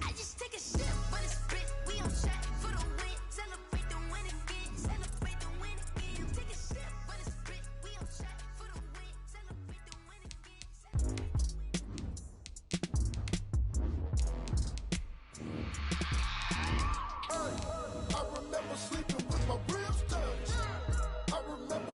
I just take a sip, but it's spit. We on track for the win. Celebrate the win again. Celebrate the win again. Take a sip, but it's spit. We on track for the win. Celebrate the win again. I remember sleeping with my ribs touched. I remember.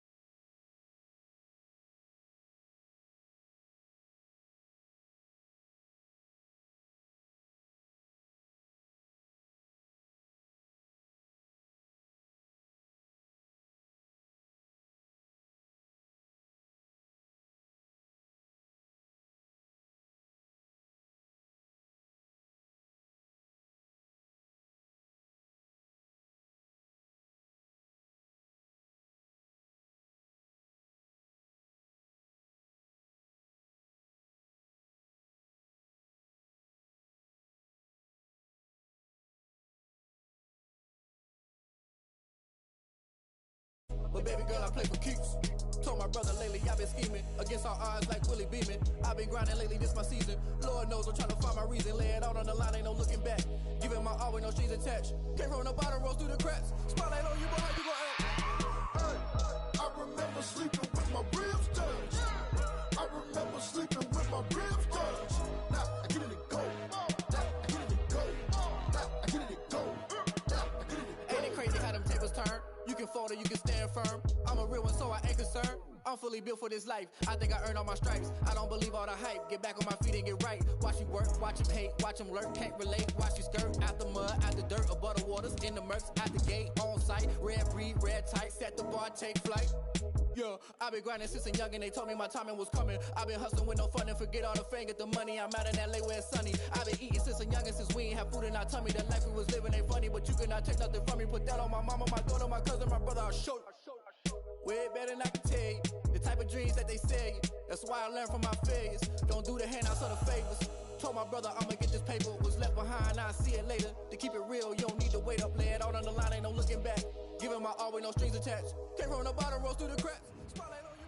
But baby girl, I play for keeps. Told my brother lately I've been scheming against all odds like Willie Beeman. I've been grinding lately, this my season. Lord knows I'm trying to find my reason. Lay it out on the line, ain't no looking back. Giving my all with no strings attached. Came from the bottom, rose through the cracks. Spotlight on you, but how you gon' act? I remember sleeping with my ribs touched. I remember sleeping with my ribs touched. Now I get it to go. Now I get it to go. Now I get it to go. Now I get it to go. Ain't it crazy how them tables turn? You can fold or you can stand firm. I'm a real one, so I ain't concerned. I'm fully built for this life. I think I earned all my stripes. I don't believe all the hype. Get back on my feet and get right. Watch you work, watch him hate, watch him lurk. Can't relate, watch you skirt. Out the mud, out the dirt, above the waters, in the murks, out the gate, on site. Red breed, red tight, set the bar, take flight. Yeah, I been grinding since a youngin', they told me my timing was coming. I been hustling with no fun and forget all the fame, get the money. I'm out in LA where it's sunny. I been eating since a youngin', since we ain't have food in our tummy. The life we was living ain't funny, but you cannot take nothing from me. Put that on my mama, my daughter, my cousin, my brother, I'll show you. Way better than I can tell you. The type of dreams that they sell you. That's why I learned from my failures. Don't do the handouts or the favors. Told my brother I'ma get this paper. Was left behind, I'll see it later. To keep it real, you don't need to wait up. Lay it out on the line, ain't no looking back. Giving my all with no strings attached. Came from the bottom, rose through the cracks. Spotlight on you,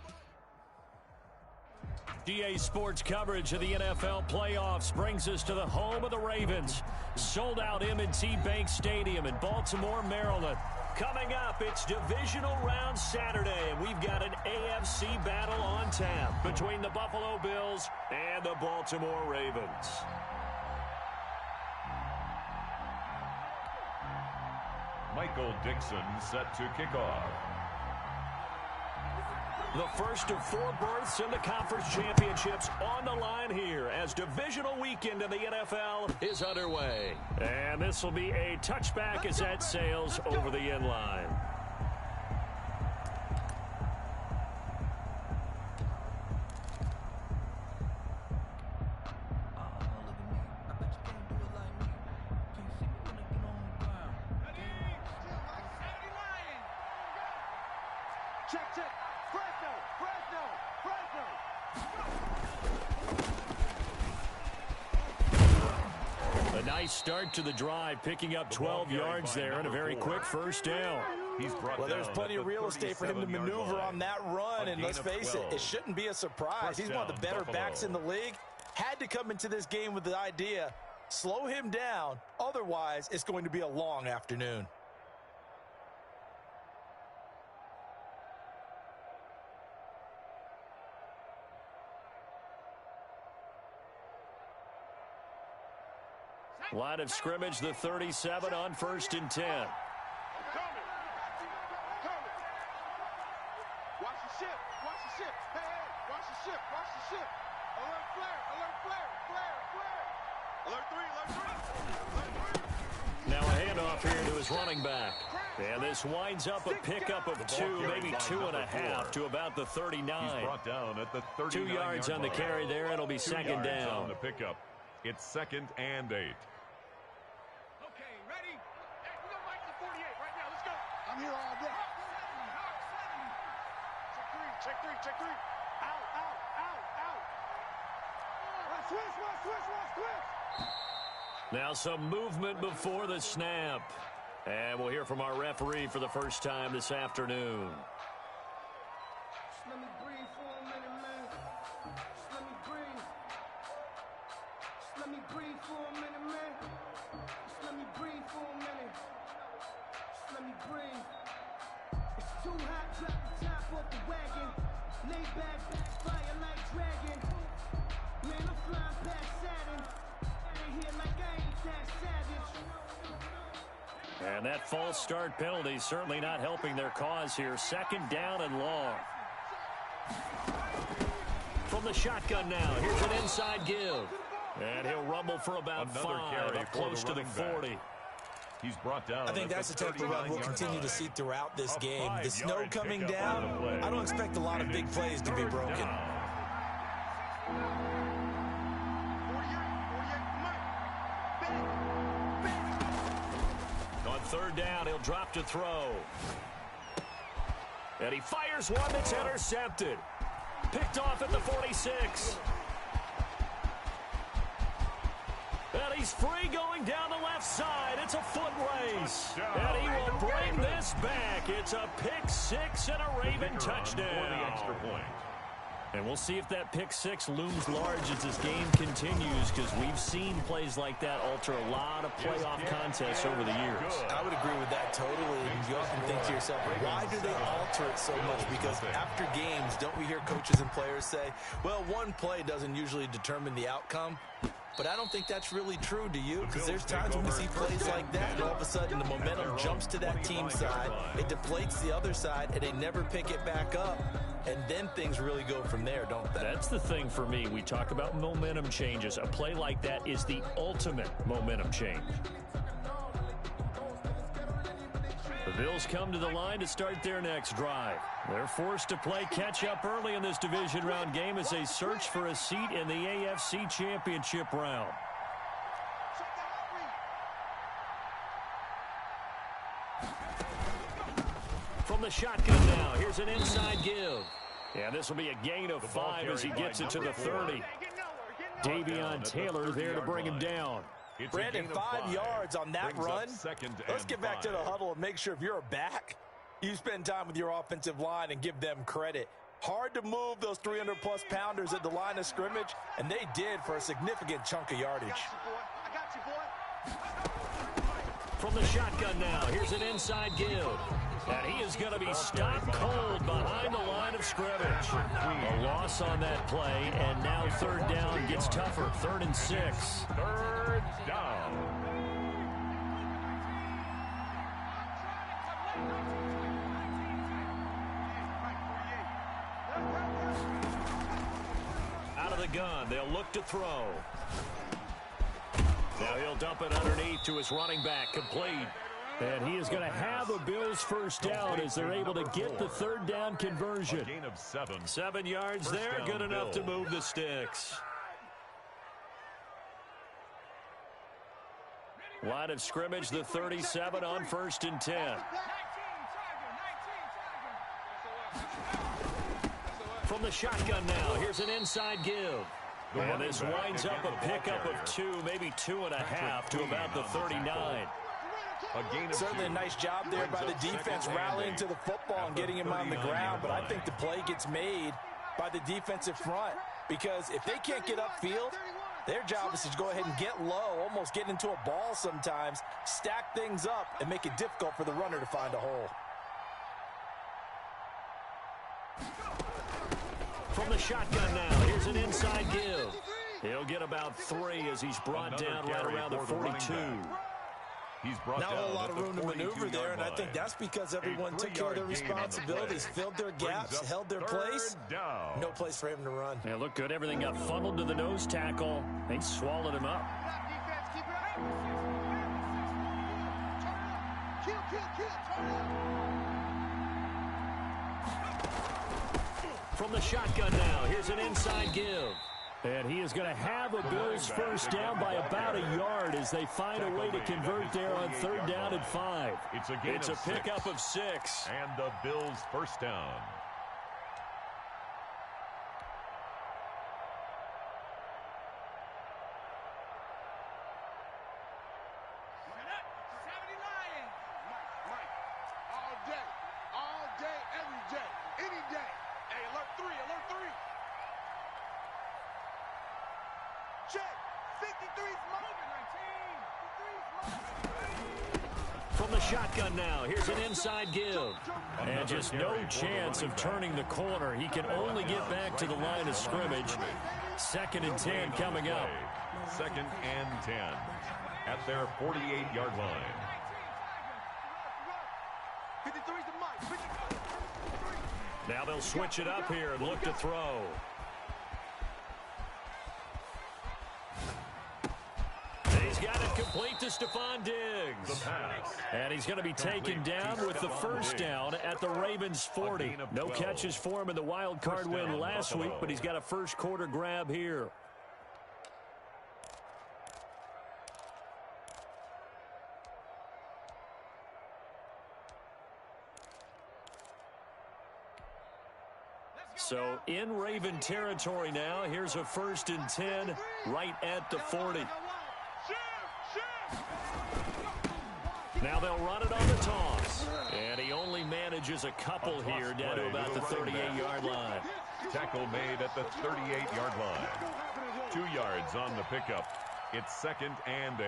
DA Sports coverage of the NFL playoffs brings us to the home of the Ravens. Sold out M&T Bank Stadium in Baltimore, Maryland. Coming up, it's divisional round Saturday, and we've got an AFC battle on tap between the Buffalo Bills and the Baltimore Ravens. Michael Dixon set to kick off. The first of 4 berths in the conference championships on the line here as divisional weekend in the NFL is underway. And this will be a touchback as that sails over the end line. A nice start to the drive, picking up 12 yards there and a very quick first down. Well, there's plenty of real estate for him to maneuver on that run, and let's face it, it shouldn't be a surprise. He's one of the better backs in the league. Had to come into this game with the idea, slow him down, otherwise it's going to be a long afternoon. Line of scrimmage, the 37 on 1st and 10. Watch the ship. Watch the ship. Hey, watch the ship. Watch the ship. Alert flare. Alert flare. Flare. Alert 3. Now a handoff here to his running back. And this winds up a pickup of 2, maybe 2.5 to about the 39. He's brought down at the 39 2 yards on the carry there. It'll be 2nd down. On the pickup. It's 2nd and 8. I'm here all day. Check three. Out. Switch. Now some movement before the snap. And we'll hear from our referee for the first time this afternoon. Just let me breathe for a minute, man. Just let me breathe. Just Let me breathe for a minute, man. Just let me breathe for a minute. Just let me breathe. It's too hot, drop the top off the wagon. Lay back, fire like dragon. Man, I'm flying past Saturn. Out of here like I ain't that savage. And that false start penalty certainly not helping their cause here. Second down and long. From the shotgun now, here's an inside give. And he'll rumble for about Another 5, up close to the 40. He's brought down. I think that's a type of run we'll continue to see throughout this game. The snow coming down, I don't expect a lot of big plays to be broken. On third down, he'll drop to throw. And he fires one that's intercepted. Picked off at the 46. And he's free going down the left side. It's a foot race. And he will bring this back. It's a pick six and a Raven touchdown. And we'll see if that pick six looms large as this game continues, because we've seen plays like that alter a lot of playoff contests over the years. I would agree with that totally. And you often think to yourself, why do they alter it so much? Because after games, don't we hear coaches and players say, well, one play doesn't usually determine the outcome? But I don't think that's really true, do you? Because there's times when we see plays like that, and all of a sudden the momentum jumps to that team side, it deflates the other side, and they never pick it back up. And then things really go from there, don't they? That's the thing for me. We talk about momentum changes. A play like that is the ultimate momentum change. The Bills come to the line to start their next drive. They're forced to play catch-up early in this division round game as they search for a seat in the AFC Championship round. From the shotgun now, here's an inside give. Yeah, this will be a gain of 5 as he gets it to the 30. Davion Taylor there to bring him down. Brandon, 5 yards on that run. Let's get back to the huddle and make sure if you're a back, you spend time with your offensive line and give them credit. Hard to move those 300-plus pounders at the line of scrimmage, and they did for a significant chunk of yardage. I got you, boy. From the shotgun now, here's an inside give. And he is going to be stopped cold behind the line of scrimmage. A loss on that play, and now third down gets tougher. 3rd and 6. Third down. Out of the gun, they'll look to throw. Now he'll dump it underneath to his running back, complete. And he is going to have a Bills first down as they're able to get the third down conversion. A gain of 7. 7 yards there, good enough to move the sticks. Line of scrimmage, the 37 on 1st and 10. From the shotgun now, here's an inside give. And this winds up a pickup of 2, maybe 2.5 to about the 39. Certainly a nice job there by the defense rallying to the football and getting him on the ground, but I think the play gets made by the defensive front, because if they can't get upfield, their job is to go ahead and get low, almost get into a ball sometimes, stack things up, and make it difficult for the runner to find a hole. From the shotgun now, here's an inside give. He'll get about 3 as he's brought down right around the 42. He's brought now down a lot of room to maneuver there, and I think that's because everyone took care of their responsibilities, filled their gaps, held their place. No place for him to run. Yeah, look good. Everything got funneled to the nose tackle. They swallowed him up. From the shotgun now, here's an inside give. And he is going to have a Bills first down by about a yard as they find a way to convert there on 3rd down and 5. It's a pickup of 6. And the Bills first down. All day, every day, any day. Hey, alert 3, alert 3. Check. From the shotgun now, here's an inside give. And just no chance of turning the corner. He can only get back to the line of scrimmage. 2nd and 10 coming up. 2nd and 10 at their 48-yard line. Now they'll switch it up here and look to throw. He's got it complete to Stephon Diggs. And he's going to be taken down with the first down at the Ravens' 40. No catches for him in the wild card win last week, but he's got a first quarter grab here. So in Raven territory now, here's a 1st and 10 right at the 40. Now they'll run it on the toss. And he only manages a couple here down to about the 38-yard line. Tackle made at the 38-yard line. 2 yards on the pickup. It's 2nd and 8.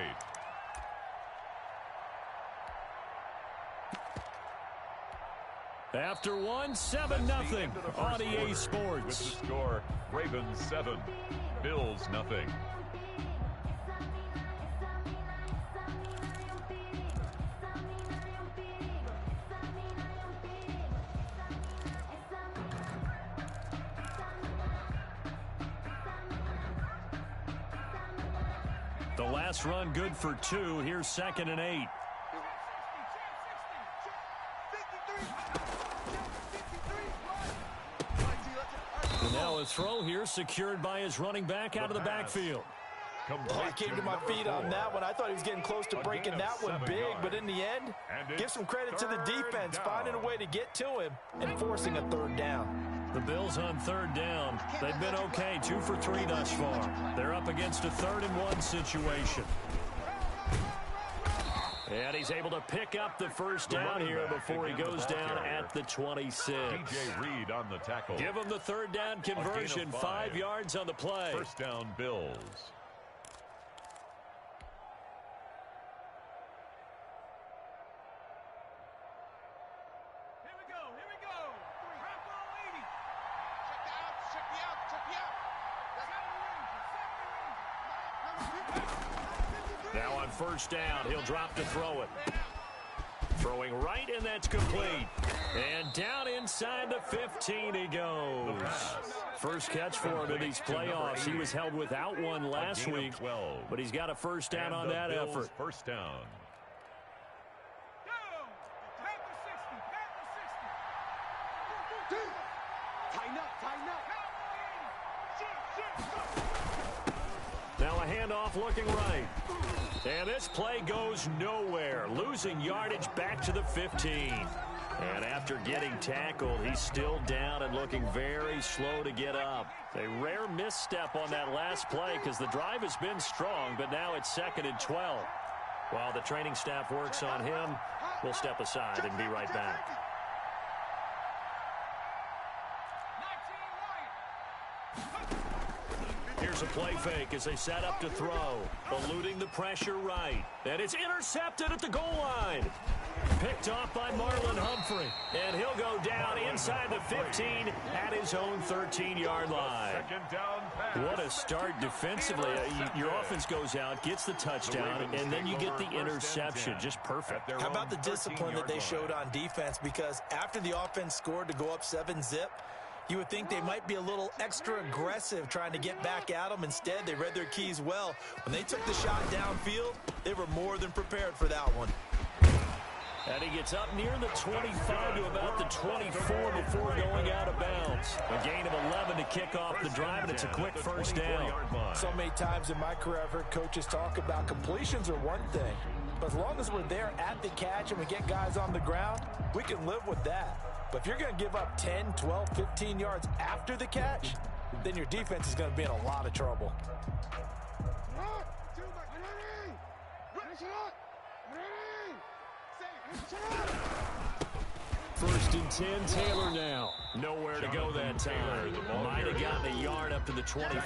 After one, 7-0 on EA Sports. With the score, Ravens 7, Bills 0. The last run good for 2. Here's 2nd and 8. And now a throw here secured by his running back out of the backfield. I came to my feet on that one. I thought he was getting close to breaking that one big, but in the end, give some credit to the defense, finding a way to get to him and forcing a 3rd down. The Bills on 3rd down. They've been okay, 2 for 3 thus far. They're up against a 3rd and 1 situation. And he's able to pick up the first down here before he goes down at the 26. DJ Reed on the tackle. Give him the 3rd down conversion, 5 yards on the play. 1st down, Bills. Now on 1st down, he'll drop to throw it. Throwing right, and that's complete. And down inside the 15 he goes. First catch for him in these playoffs. He was held without one last week, but he's got a 1st down on that effort. 1st down. Now a handoff looking right. And this play goes nowhere. Losing yardage back to the 15. And after getting tackled, he's still down and looking very slow to get up. A rare misstep on that last play because the drive has been strong, but now it's 2nd and 12. While the training staff works on him, we'll step aside and be right back. Here's a play fake as they set up to throw. Eluding the pressure right. And it's intercepted at the goal line. Picked off by Marlon Humphrey. And he'll go down inside the 15 at his own 13-yard line. What a start defensively. Your offense goes out, gets the touchdown, and then you get the interception. Just perfect. How about the discipline that they showed on defense? Because after the offense scored to go up 7-0, you would think they might be a little extra aggressive trying to get back at them. Instead, they read their keys well. When they took the shot downfield, they were more than prepared for that one. And he gets up near the 25 to about the 24 before going out of bounds. A gain of 11 to kick off the drive, and it's a quick 1st down. So many times in my career, I've heard coaches talk about completions are one thing. But as long as we're there at the catch and we get guys on the ground, we can live with that. But if you're going to give up 10, 12, 15 yards after the catch, then your defense is going to be in a lot of trouble. 1st and 10. Taylor now. Nowhere to go that time. Might have gotten a yard up to the 25.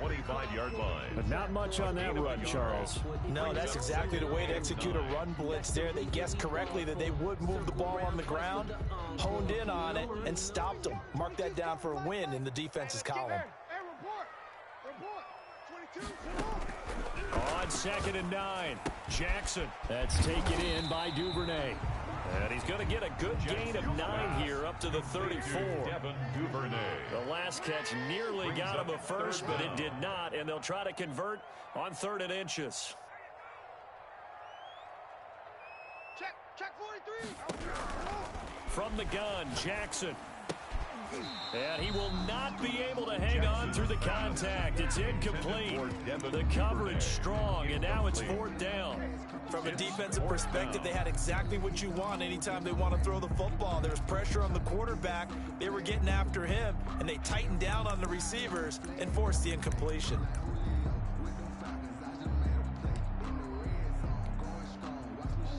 25-yard line. But not much on that run, Charles. No, that's exactly the way to execute a run blitz there. They guessed correctly that they would move the ball on the ground, honed in on it, and stopped them. Mark that down for a win in the defense's column. On 2nd and 9. Jackson. That's taken in by Duvernay. And he's going to get a good gain of 9 here up to the 34. The last catch nearly got him a first, but it did not, and they'll try to convert on 3rd and inches. Check 43. From the gun, Jackson. And he will not be able to hang on through the contact. It's incomplete. The coverage strong, and now it's 4th down. From a defensive perspective, they had exactly what you want anytime they want to throw the football. There was pressure on the quarterback. They were getting after him, and they tightened down on the receivers and forced the incompletion.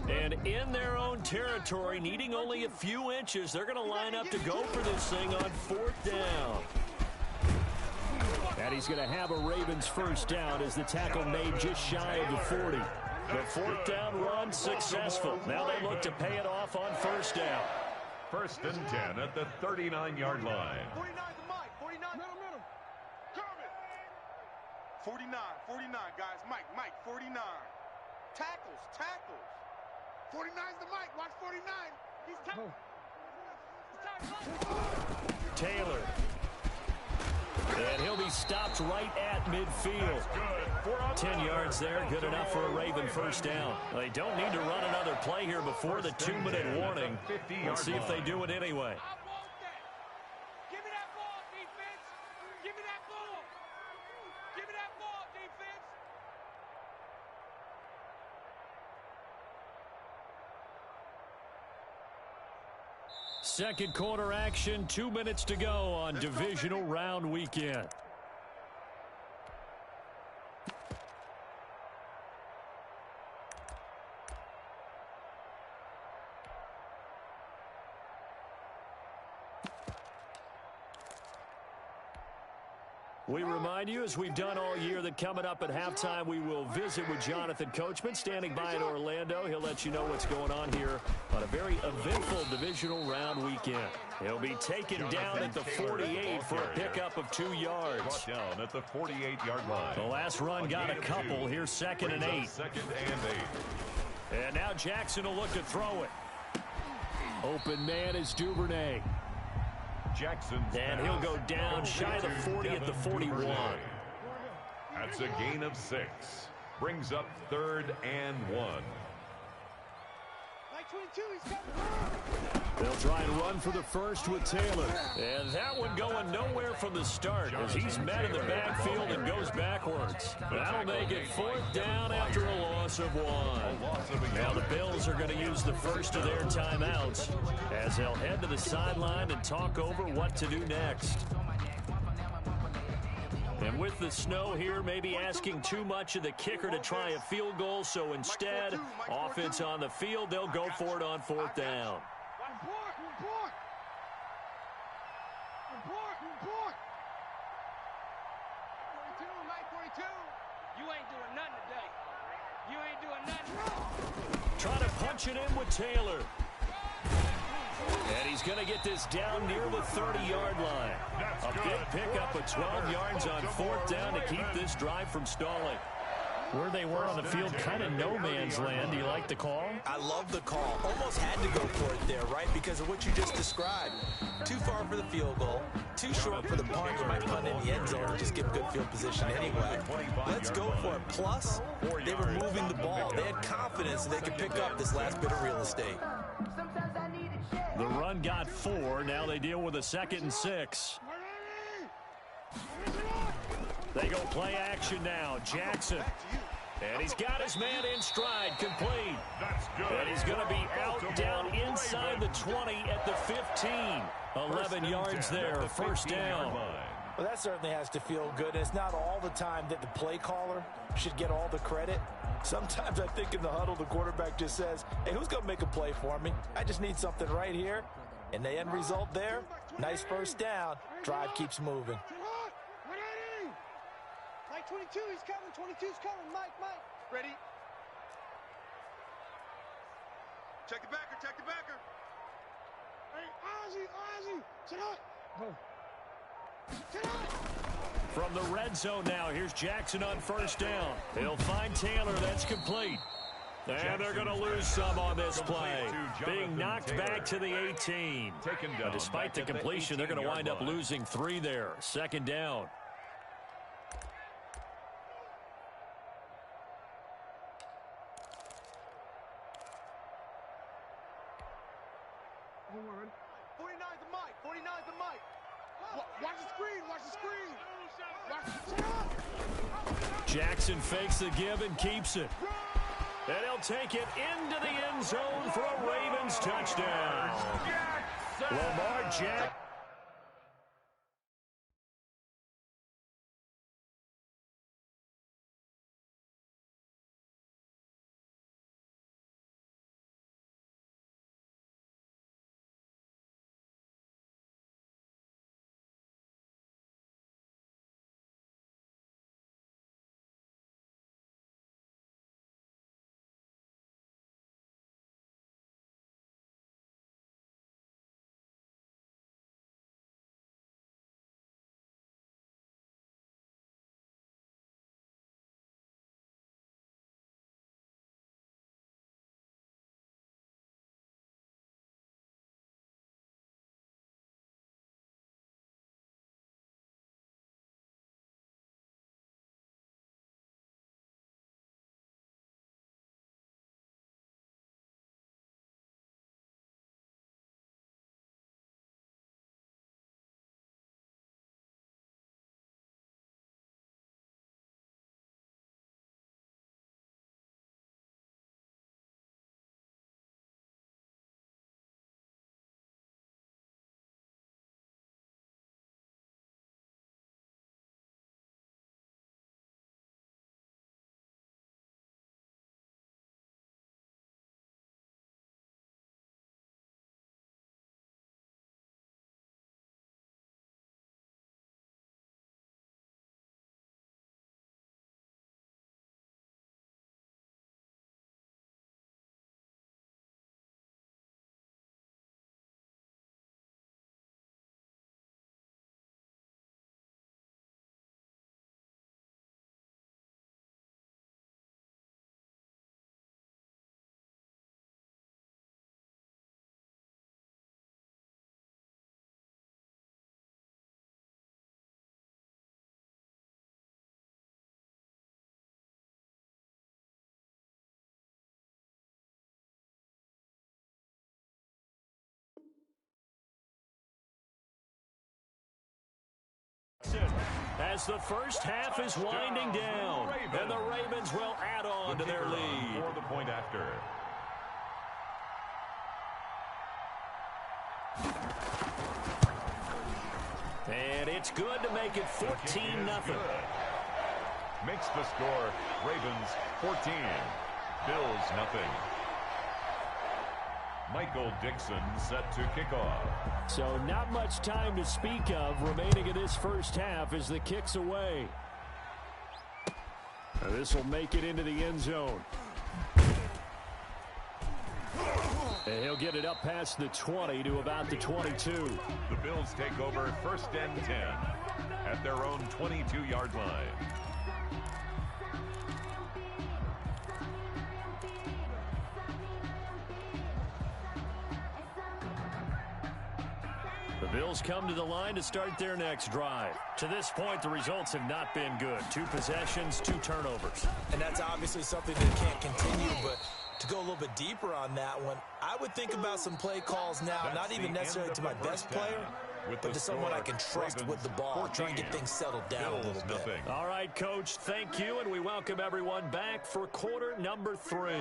And in their own territory, needing only a few inches, they're going to line up to go for this thing on 4th down. And he's going to have a Ravens first down as the tackle made just shy of the 40. The 4th down run successful. Now they look to pay it off on 1st down. 1st and 10 at the 39-yard line. 49 to Mike. 49. Middle. Kermit. 49, guys. Mike, 49. Tackles. 49's the Mike. Watch 49. He's tight. Taylor. And he'll be stopped right at midfield. 10 yards there, good enough for a Raven first down. They don't need to run another play here before the 2-minute warning. Let's see if they do it anyway. Give me that ball, defense. Give me that ball. Give me that ball, defense. Second quarter action, 2 minutes to go on divisional round weekend. We remind you, as we've done all year, that coming up at halftime, we will visit with Jonathan Coachman, standing by in Orlando. He'll let you know what's going on here on a very eventful divisional round weekend. He'll be taken down at the 48 for a pickup of 2 yards. Down at the 48-yard line. The last run got a couple. Here's 2nd and 8. 2nd and 8. And now Jackson will look to throw it. Open man is Duvernay. Jackson. And he'll go down shy of the 40 at the 41. That's a gain of 6. Brings up 3rd and 1. Like 22, he's coming. They'll try and run for the first with Taylor. And that one going nowhere from the start as he's met in the backfield and goes backwards. That'll make it 4th down after a loss of 1. Now the Bills are going to use the first of their timeouts as they'll head to the sideline and talk over what to do next. And with the snow here, maybe asking too much of the kicker to try a field goal. So instead, offense on the field, they'll go for it on 4th down. Report. 42, Mike 42. You ain't doing nothing today. You ain't doing nothing. Trying to punch it in with Taylor. And he's going to get this down near the 30-yard line. A big pickup of 12 yards on 4th down to keep this drive from stalling. Where they were on the field, kind of no man's land. Do you like the call? I love the call. Almost had to go for it there, right? Because of what you just described. Too far for the field goal. Too short for the punt. You might punt in the end zone and just give good field position anyway. Let's go for it. Plus, they were moving the ball. They had confidence that they could pick up this last bit of real estate. The run got 4. Now they deal with a 2nd and 6. They go play action now. Jackson. And he's got his man in stride, complete. That's good. And he's going to be out down inside the 20 at the 15. 11 yards there, first down. Well, that certainly has to feel good. It's not all the time that the play caller should get all the credit. Sometimes I think in the huddle, the quarterback just says, hey, who's going to make a play for me? I just need something right here. And the end result there, nice first down. Drive keeps moving. Mike 22, he's coming. 22's coming. Mike. Ready? Check the backer, check the backer. Hey, Ozzy, sit up. Sit up. From the red zone now, here's Jackson on first down. He'll find Taylor. That's complete. And they're going to lose some on this play. Being knocked back to the 18. But despite the completion, they're going to wind up losing 3 there. Second down. Hold on. 49's the mic, 49's the mic. Watch the screen. Sit up. Jackson fakes the give and keeps it. And he'll take it into the end zone for a Ravens touchdown. Lamar Jackson. As the first half is winding down, and the Ravens will add on to their lead. For the point after. And it's good to make it 14-0. Makes the score Ravens 14, Bills nothing. Michael Dixon set to kick off. So not much time to speak of remaining in this first half as the kick's away. This will make it into the end zone. And he'll get it up past the 20 to about the 22. The Bills take over first and 10 at their own 22-yard line. The Bills come to the line to start their next drive. To this point, the results have not been good. 2 possessions, 2 turnovers. And that's obviously something that can't continue, but to go a little bit deeper on that one, I would think about some play calls now, not even necessarily to my best player, but to someone I can trust with the ball, try and get things settled down a little bit. All right, Coach, thank you, and we welcome everyone back for quarter number 3.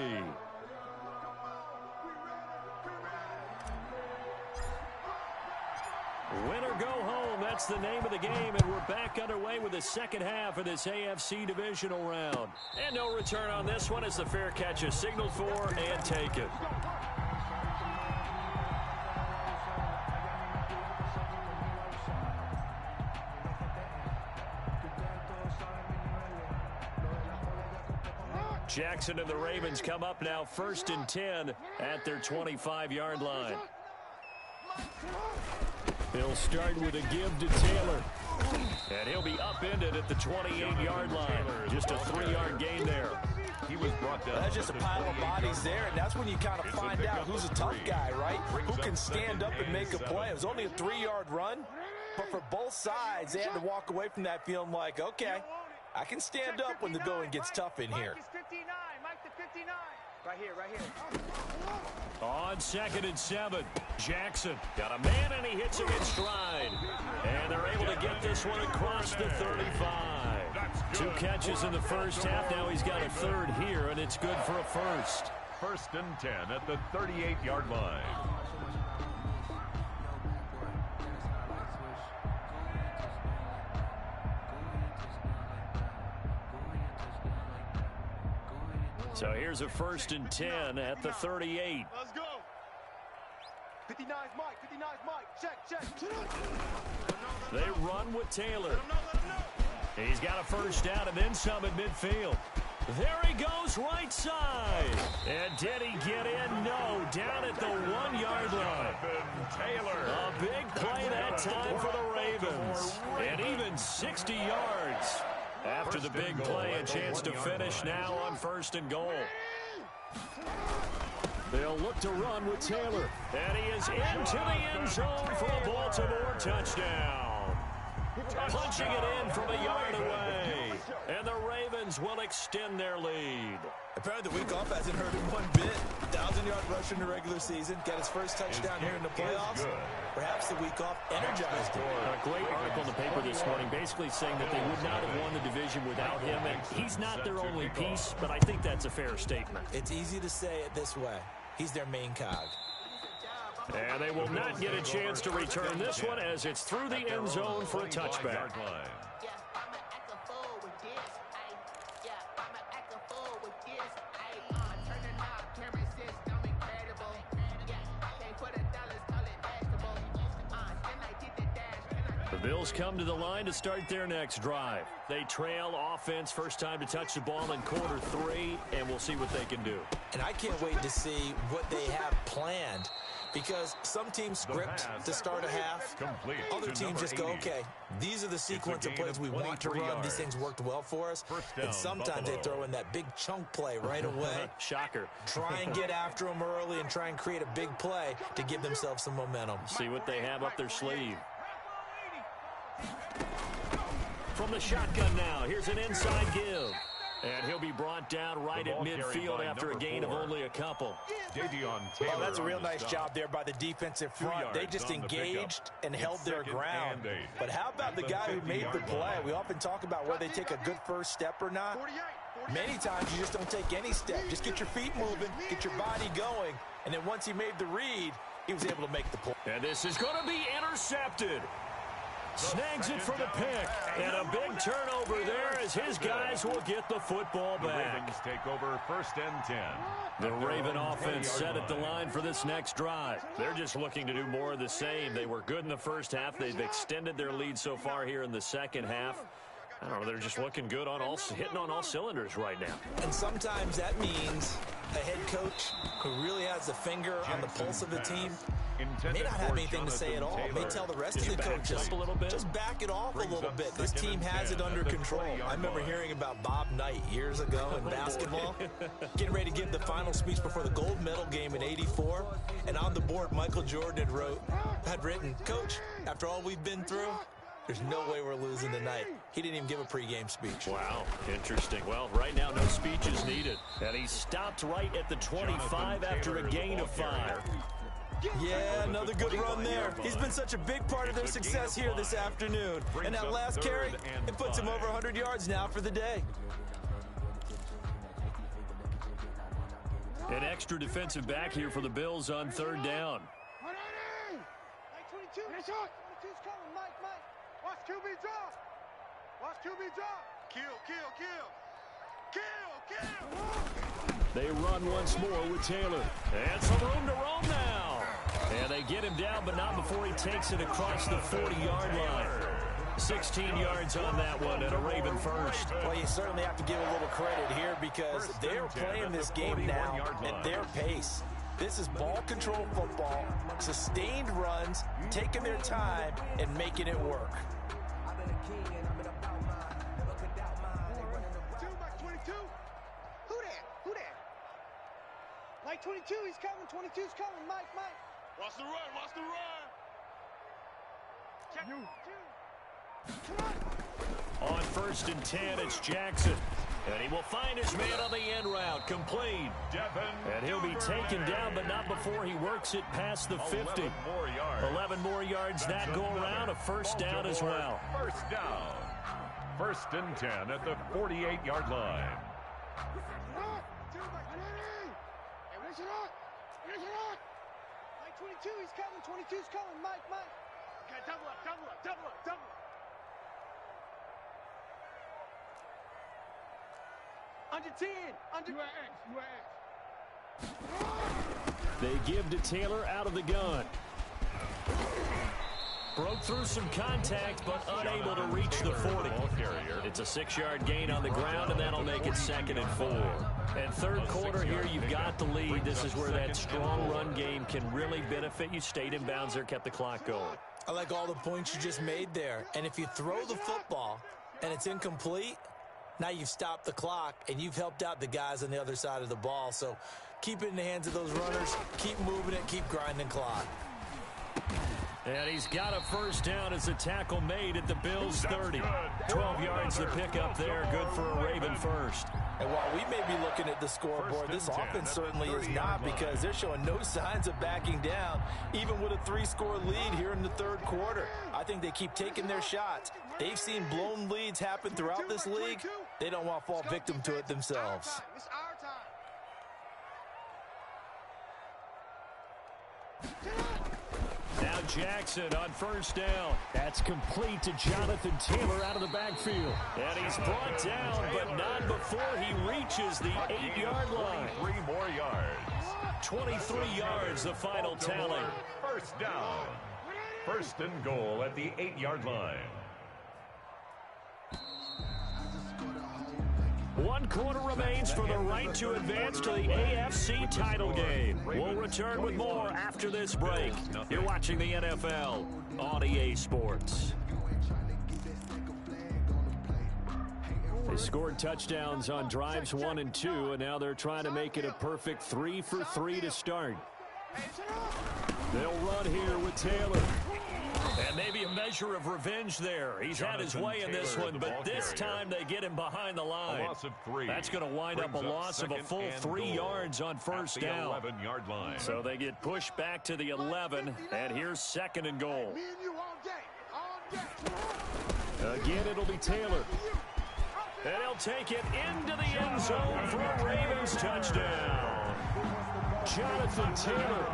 Win or go home, that's the name of the game, and we're back underway with the second half of this AFC divisional round. And no return on this one as the fair catch is signaled for and taken. Jackson and the Ravens come up now 1st and 10 at their 25-yard line. He'll start with a give to Taylor. And he'll be upended at the 28-yard line. Just a 3-yard gain there. He was brought down. That's just a pile of bodies there, and that's when you kind of find out who's a tough guy, right? Who can stand up and make a play. It was only a 3-yard run, but for both sides, they had to walk away from that feeling like, okay, I can stand up when the going gets tough in here. Mike the 59. Right here. On 2nd and 7, Jackson got a man, and he hits him in stride. And they're able to get this one across the 35. 2 catches in the first half. Now he's got a 3rd here, and it's good for a 1st. 1st and 10 at the 38-yard line. So here's a 1st and 10 at the 38. Let's go. 59's Mike. Check. They run with Taylor. He's got a 1st down and then some at midfield. There he goes, right side. And did he get in? No, down at the 1-yard line. Taylor. A big play that time for the Ravens. And even 60 yards. After the big play, a chance to finish now on 1st and goal. They'll look to run with Taylor. And he is into the end zone for a Baltimore touchdown. Punching it in from a yard away. And the Ravens will extend their lead. Apparently the week off hasn't hurt him one bit. 1,000-yard rusher in the regular season. Got his first touchdown here in the playoffs. Perhaps the week off energized him. A great article in the paper this morning basically saying that they would not have won the division without him. And he's not their only piece, but I think that's a fair statement. It's easy to say it this way. He's their main cog. And they will not get a chance to return this one as it's through the end zone for a touchback. The Bills come to the line to start their next drive. They trail offense, first time to touch the ball in quarter 3, and we'll see what they can do. And I can't wait to see what they have planned, because some teams script to start a half. Other teams just go, okay, these are the sequence of plays we want to run. These things worked well for us. And sometimes they throw in that big chunk play right away. Shocker. Try and get after them early and try and create a big play to give themselves some momentum. See what they have up their sleeve. From the shotgun now, here's an inside give. And he'll be brought down right at midfield after a gain of only a couple. Oh, that's a real nice job there by the defensive front. They just engaged and held their ground. But how about the guy who made the play? We often talk about whether they take a good first step or not. Many times you just don't take any step. Just get your feet moving, get your body going. And then once he made the read, he was able to make the play. And this is going to be intercepted. Snags it for the pick, and a big turnover there as his guys will get the football back. The Ravens take over 1st and 10. The Raven offense set at the line for this next drive. They're just looking to do more of the same. They were good in the first half. They've extended their lead so far here in the second half. I don't know, they're just looking good on hitting on all cylinders right now. And sometimes that means a head coach who really has a finger on the pulse of the team may not have anything to say at all. May tell the rest of the coaches, just back it off a little bit. This team has it under control. I remember hearing about Bob Knight years ago in basketball, getting ready to give the final speech before the gold medal game in '84. And on the board, Michael Jordan had written, "Coach, after all we've been through, there's no way we're losing tonight." He didn't even give a pregame speech. Wow, interesting. Well, right now, no speech is needed. And he stopped right at the 25 after a gain of 5. Yeah, another good run there. He's been such a big part of their success here this afternoon. And that last carry, it puts him over 100 yards now for the day. An extra defensive back here for the Bills on 3rd down. Mike 22. 22's coming, Mike. Watch QB drop. Watch QB drop. Kill. They run once more with Taylor. And some room to roam now. And they get him down, but not before he takes it across the 40-yard line. 16 yards on that one and a Raven first. Well, you certainly have to give a little credit here because they're playing this game now at their pace. This is ball control football, sustained runs, taking their time, and making it work. 22. Who that? Who that? Mike 22, he's coming. 22's coming. Mike. Watch the run. Watch the run. Check you. On 1st and 10, it's Jackson. And he will find his man on the end route, complete. And he'll be taken down, but not before he works it past the 50. 11 more yards that go around, a first down as well. First down. 1st and 10 at the 48-yard line. Mike 22, he's coming. 22's coming. Mike. Okay, double up. Under 10. Under They give to Taylor out of the gun. Broke through some contact, but unable to reach the 40. It's a 6-yard gain on the ground, and that'll make it 2nd and 4. And 3rd quarter here, you've got the lead. This is where that strong run game can really benefit you. Stayed in bounds there, kept the clock going. I like all the points you just made there. And if you throw the football and it's incomplete, now you've stopped the clock and you've helped out the guys on the other side of the ball. So keep it in the hands of those runners. Keep moving it. Keep grinding clock. And he's got a first down as a tackle made at the Bills' 30. 12 yards to pick up there. Good for a Raven first. And while we may be looking at the scoreboard, this offense certainly is not, because they're showing no signs of backing down, even with a 3-score lead here in the 3rd quarter. I think they keep taking their shots. They've seen blown leads happen throughout this league. They don't want to fall victim to it themselves. It's our time. Now Jackson on first down. That's complete to Jonathan Taylor out of the backfield. And he's brought down, but not before he reaches the 8-yard line. 3 more yards. 23 yards, the final tally. First down. 1st and goal at the 8-yard line. 1 quarter remains for the right to advance to the AFC title game. We'll return with more after this break. You're watching the NFL on EA Sports. They scored touchdowns on drives 1 and 2, and now they're trying to make it a perfect 3 for 3 to start. They'll run here with Taylor. And maybe a measure of revenge there. He's had his way in this one, but this time they get him behind the line. That's going to wind up a loss of a full 3 yards on first down. 11-yard line. So they get pushed back to the 11, and here's 2nd and goal. Again, it'll be Taylor. And he'll take it into the end zone for a Ravens touchdown. Jonathan Taylor,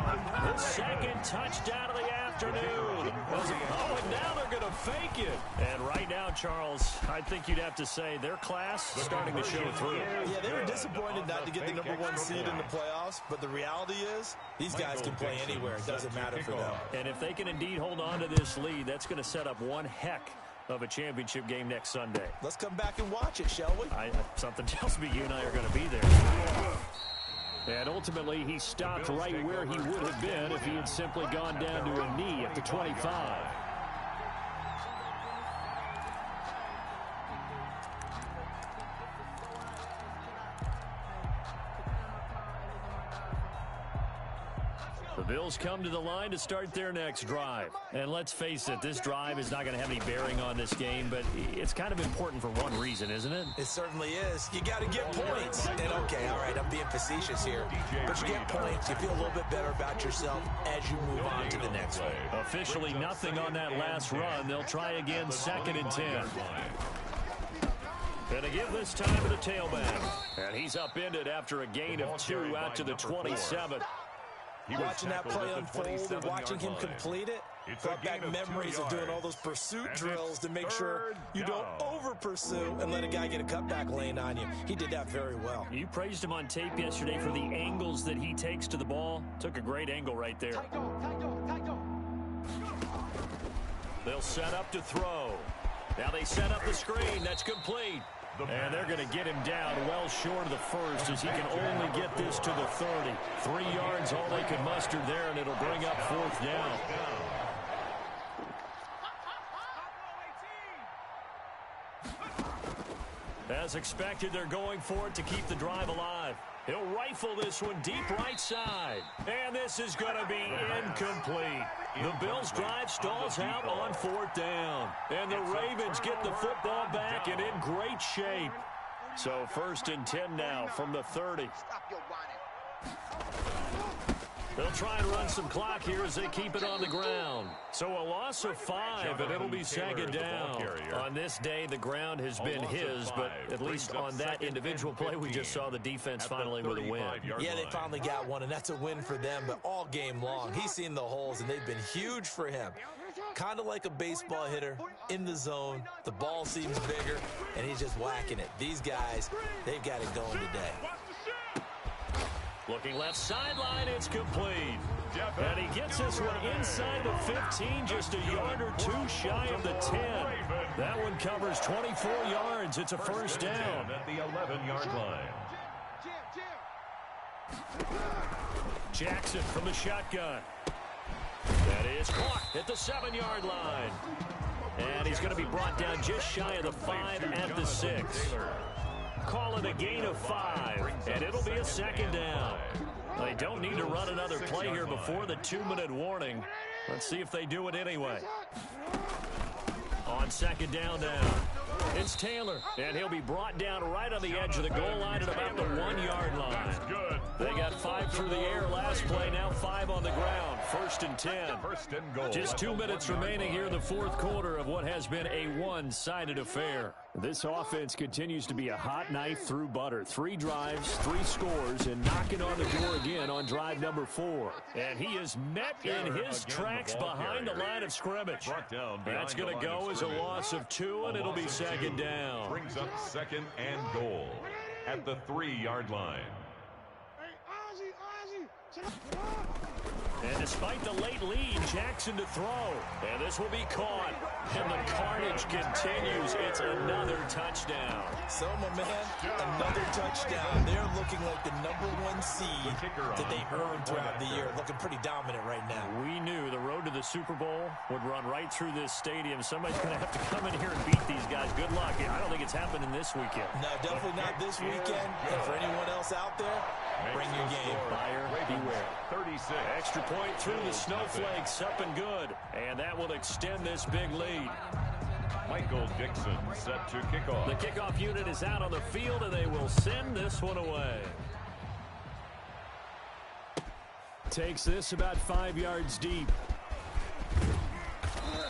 the 2nd touchdown of the afternoon. Oh, and now they're going to fake it. And right now, Charles, I think you'd have to say their class starting to show through. Yeah, they were disappointed not to get the #1 seed in the playoffs, but the reality is these guys can play anywhere. It doesn't matter for them. And if they can indeed hold on to this lead, that's going to set up one heck of a championship game next Sunday. Let's come back and watch it, shall we? Something tells me you and I are going to be there. And ultimately, he stopped right where he would have been if he had simply gone down to a knee at the 25. The Bills come to the line to start their next drive. And let's face it, this drive is not going to have any bearing on this game, but it's kind of important for one reason, isn't it? It certainly is. You got to get points. And okay, all right, I'm being facetious here, but you get points. You feel a little bit better about yourself as you move on to the next one. Officially nothing on that last run. They'll try again, 2nd and 10. And to give this time to the tailback. And he's upended after a gain of 2 out to the 27. Watching that play unfold and watching him complete it brought back memories of doing all those pursuit drills to make sure you don't over-pursue and let a guy get a cutback lane on you. He did that very well. You praised him on tape yesterday for the angles that he takes to the ball. Took a great angle right there. Tight go. They'll set up to throw. Now they set up the screen. That's complete. And they're going to get him down well short of the first as he can only get this to the 30. 3 yards all they could muster there, and it'll bring up 4th down. As expected, they're going for it to keep the drive alive. He'll rifle this one deep right side. And this is going to be incomplete. The Bills' drive stalls out on 4th down. And the Ravens get the football back and in great shape. So 1st and 10 now from the 30. They'll try and run some clock here as they keep it on the ground. So a loss of 5, and it'll be 2nd down. On this day, the ground has been his, but at least on that individual play, we just saw the defense finally with a win. Yeah, they finally got one, and that's a win for them, but all game long, he's seen the holes, and they've been huge for him. Kind of like a baseball hitter in the zone. The ball seems bigger, and he's just whacking it. These guys, they've got it going today. Looking left sideline, it's complete. And he gets this one inside the 15, just a yard or 2 shy of the 10. That one covers 24 yards. It's a 1st down. At the 11-yard line. Jackson from the shotgun. That is caught at the 7-yard line. And he's going to be brought down just shy of the 5 at the 6. Call it a gain of 5, and it'll be a 2nd down. They don't need to run another play here before the 2-minute warning. Let's see if they do it anyway. On 2nd down now, it's Taylor, and he'll be brought down right on the edge of the goal line at about the 1-yard line. They got 5 through the air last play, now 5 on the ground. 1st and 10. Just 2 minutes remaining here in the 4th quarter of what has been a one-sided affair. This offense continues to be a hot knife through butter. 3 drives, 3 scores, and knocking on the door again on drive number 4. And he is met in his tracks behind the line of scrimmage. That's going to go as a loss of 2, and it'll be 2nd down. Brings up 2nd and goal at the 3-yard line. And despite the late lead, Jackson to throw. And this will be caught. And the carnage continues. It's another touchdown. So, my man, another touchdown. They're looking like the #1 seed that they earned throughout the year. Looking pretty dominant right now. We knew the road to the Super Bowl would run right through this stadium. Somebody's going to have to come in here and beat these guys. Good luck. I don't think it's happening this weekend. No, definitely not this weekend. And for anyone else out there, bring your game. Buyer beware. 36. Extra point through the snowflakes, up and good. And that will extend this big lead. Michael Dixon set to kick off. The kickoff unit is out on the field, and they will send this one away. Takes this about 5 yards deep.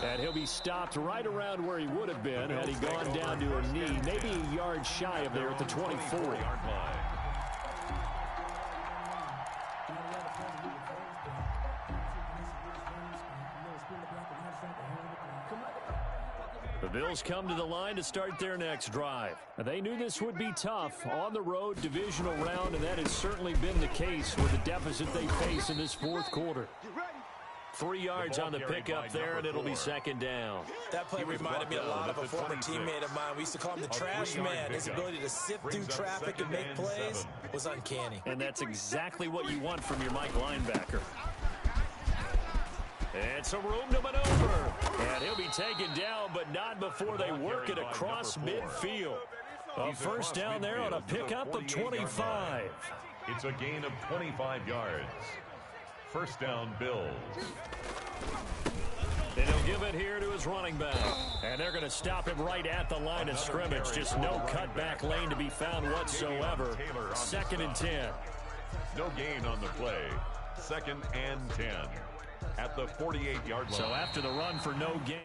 And he'll be stopped right around where he would have been had he gone down to a knee, maybe a yard shy of there at the 24. The Bills come to the line to start their next drive. They knew this would be tough on the road divisional round, and that has certainly been the case with the deficit they face in this 4th quarter. 3 yards on the pickup there, and it'll be 2nd down. That play reminded me a lot of a former teammate of mine. We used to call him the trash man. His ability to sift through traffic and make plays was uncanny. And that's exactly what you want from your Mike linebacker. It's a room to maneuver. And he'll be taken down, but not before they work it across midfield. A 1st down there on a pickup of 25. It's a gain of 25 yards. 1st down, Bills. And he'll give it here to his running back. And they're going to stop him right at the line of scrimmage. Just no cutback lane to be found whatsoever. 2nd and 10. No gain on the play. 2nd and 10. At the 48-yard line. So after the run for no gain.